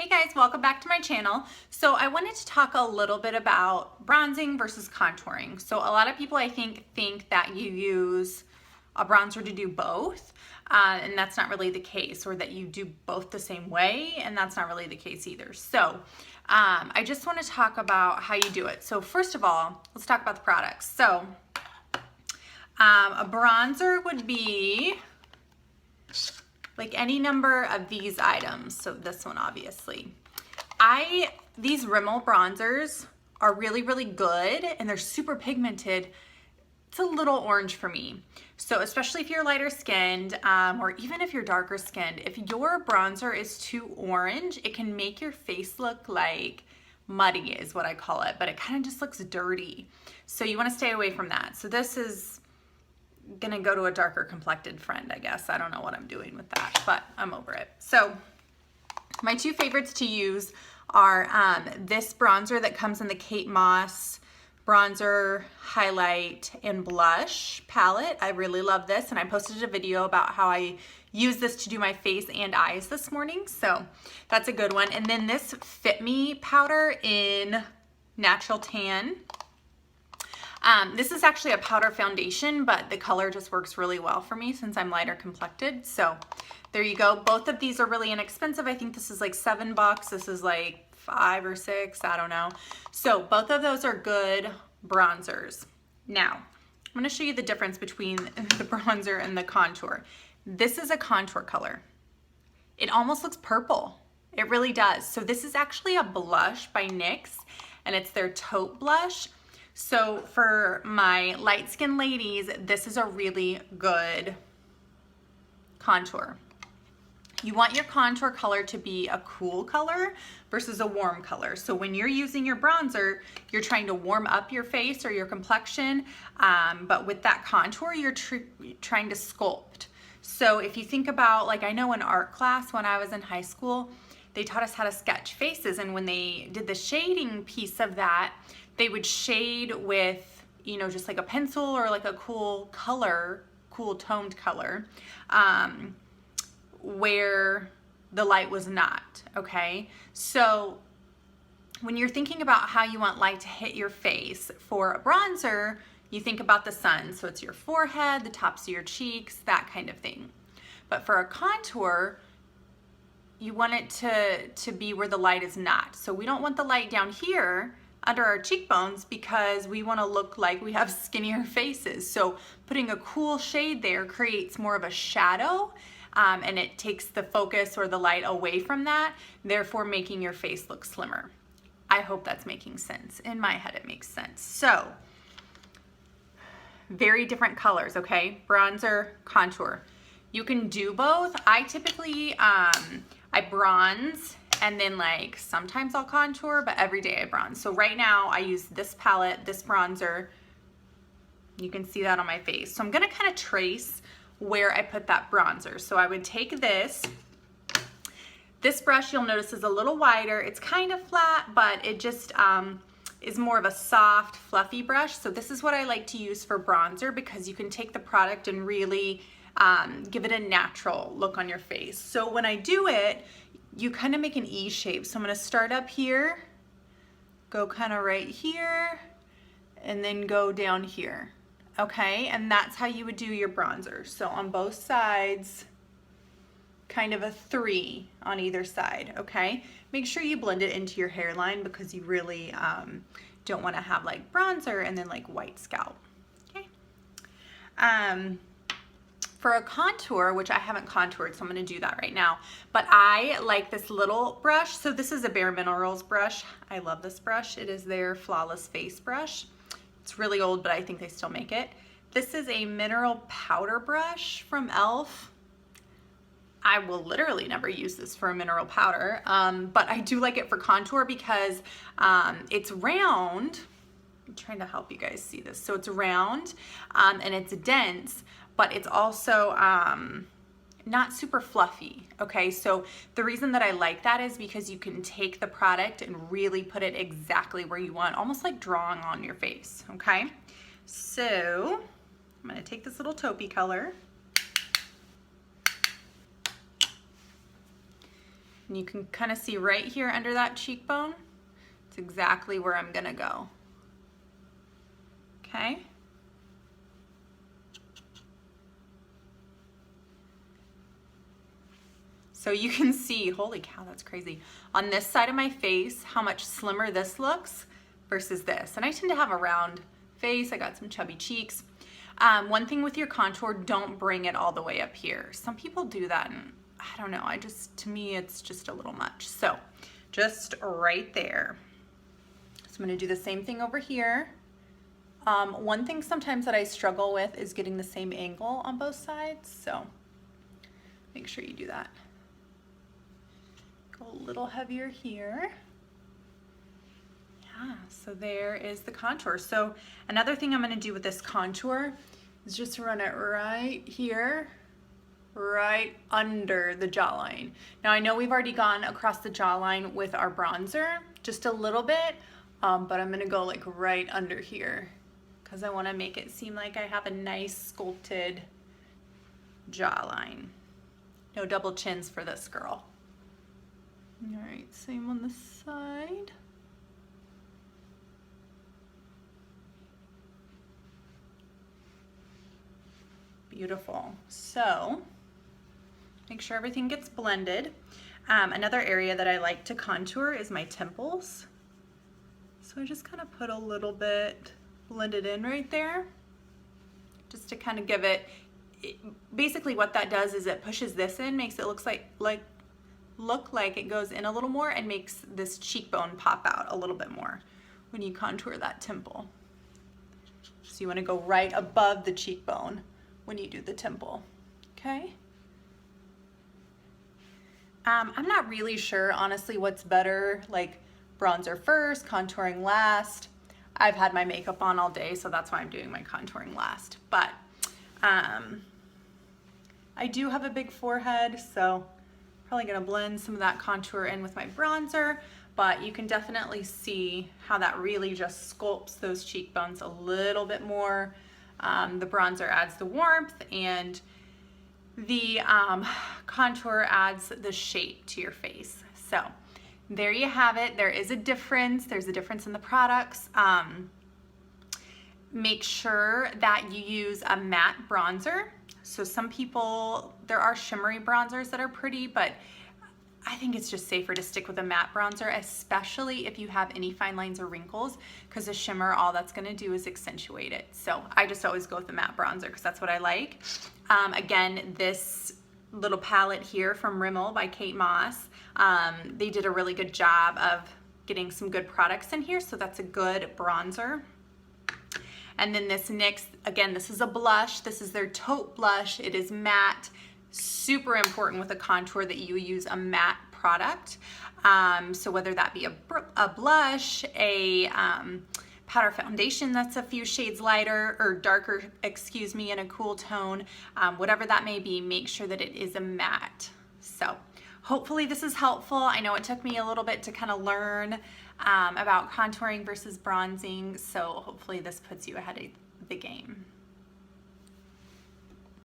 Hey guys, welcome back to my channel. So I wanted to talk a little bit about bronzing versus contouring. So a lot of people I think that you use a bronzer to do both, and that's not really the case, or that you do both the same way, and that's not really the case either. So I just want to talk about how you do it. So first of all, let's talk about the products. So a bronzer would be like any number of these items. So this one, obviously. These Rimmel bronzers are really, really good, and they're super pigmented. It's a little orange for me. So especially if you're lighter skinned, or even if you're darker skinned, if your bronzer is too orange, it can make your face look like muddy is what I call it, but it kind of just looks dirty. So you want to stay away from that. So this is gonna go to a darker complected friend, I guess. I don't know what I'm doing with that, but I'm over it. So my two favorites to use are this bronzer that comes in the Kate Moss bronzer, highlight, and blush palette. I really love this, and I posted a video about how I use this to do my face and eyes this morning, so that's a good one. And then this Fit Me powder in Natural Tan. This is actually a powder foundation, but the color just works really well for me since I'm lighter complected. So there you go. Both of these are really inexpensive. I think this is like $7. This is like $5 or $6, I don't know. So both of those are good bronzers. Now, I'm gonna show you the difference between the bronzer and the contour. This is a contour color. It almost looks purple. It really does. So this is actually a blush by NYX, and it's their taupe blush. So for my light skinned ladies, this is a really good contour. You want your contour color to be a cool color versus a warm color. So when you're using your bronzer, you're trying to warm up your face or your complexion, but with that contour, you're trying to sculpt. So if you think about, like, I know in art class when I was in high school, they taught us how to sketch faces, and when they did the shading piece of that, they would shade with, you know, just like a pencil or like a cool color, cool toned color, where the light was not, okay? So when you're thinking about how you want light to hit your face for a bronzer, you think about the sun. So it's your forehead, the tops of your cheeks, that kind of thing. But for a contour, you want it to be where the light is not. So we don't want the light down here under our cheekbones because we want to look like we have skinnier faces. So putting a cool shade there creates more of a shadow, and it takes the focus or the light away from that, therefore making your face look slimmer. I hope that's making sense. In my head it makes sense. So very different colors, okay? Bronzer, contour. You can do both. I typically, I bronze, and then like sometimes I'll contour, but every day I bronze. So right now I use this palette, this bronzer. You can see that on my face. So I'm gonna kind of trace where I put that bronzer. So I would take this brush, you'll notice, is a little wider. It's kind of flat, but it just is more of a soft, fluffy brush. So this is what I like to use for bronzer because you can take the product and really give it a natural look on your face. So when I do it, you kind of make an E shape. So I'm gonna start up here, go kind of right here, and then go down here, okay? And that's how you would do your bronzer. So on both sides, kind of a 3 on either side, okay? Make sure you blend it into your hairline because you really don't wanna have like bronzer and then like white scalp, okay? For a contour, which I haven't contoured, so I'm gonna do that right now, but I like this little brush. So this is a Bare Minerals brush. I love this brush. It is their Flawless Face brush. It's really old, but I think they still make it. This is a mineral powder brush from e.l.f. I will literally never use this for a mineral powder, but I do like it for contour because it's round. I'm trying to help you guys see this. So it's round and it's dense, but it's also not super fluffy, okay? So the reason that I like that is because you can take the product and really put it exactly where you want, almost like drawing on your face, okay? So I'm gonna take this little taupey color And you can kind of see right here under that cheekbone, it's exactly where I'm gonna go. Okay. So you can see, holy cow, that's crazy. On this side of my face, how much slimmer this looks versus this. And I tend to have a round face. I got some chubby cheeks. One thing with your contour, don't bring it all the way up here. Some people do that and I don't know, to me, it's just a little much. So just right there. So I'm gonna do the same thing over here. One thing sometimes that I struggle with is getting the same angle on both sides. So make sure you do that. Go a little heavier here. Yeah, so there is the contour. So another thing I'm gonna do with this contour is just run it right here, right under the jawline. Now I know we've already gone across the jawline with our bronzer, just a little bit, but I'm gonna go like right under here because I wanna make it seem like I have a nice sculpted jawline. No double chins for this girl. All right, same on this side. Beautiful. So make sure everything gets blended. Another area that I like to contour is my temples. So I just kind of put a little bit blended in right there, just to kind of give it, basically what that does is it pushes this in, makes it look like it goes in a little more and makes this cheekbone pop out a little bit more when you contour that temple. So you want to go right above the cheekbone when you do the temple, okay? I'm not really sure, honestly, what's better, like bronzer first, contouring last. I've had my makeup on all day, so that's why I'm doing my contouring last. But I do have a big forehead, so probably gonna blend some of that contour in with my bronzer, but you can definitely see how that really just sculpts those cheekbones a little bit more. The bronzer adds the warmth and the contour adds the shape to your face. So there you have it. There is a difference. There's a difference in the products. Make sure that you use a matte bronzer. So some people, there are shimmery bronzers that are pretty, but I think it's just safer to stick with a matte bronzer, especially if you have any fine lines or wrinkles, because the shimmer, all that's gonna do is accentuate it. So I just always go with the matte bronzer because that's what I like. Again, this little palette here from Rimmel by Kate Moss, they did a really good job of getting some good products in here, so that's a good bronzer. And then this NYX, again, this is a blush. This is their taupe blush. It is matte. Super important with a contour that you use a matte product. So whether that be a blush, a powder foundation that's a few shades lighter or darker, excuse me, in a cool tone, whatever that may be, make sure that it is a matte. So hopefully this is helpful. I know it took me a little bit to kind of learn about contouring versus bronzing, so hopefully this puts you ahead of the game.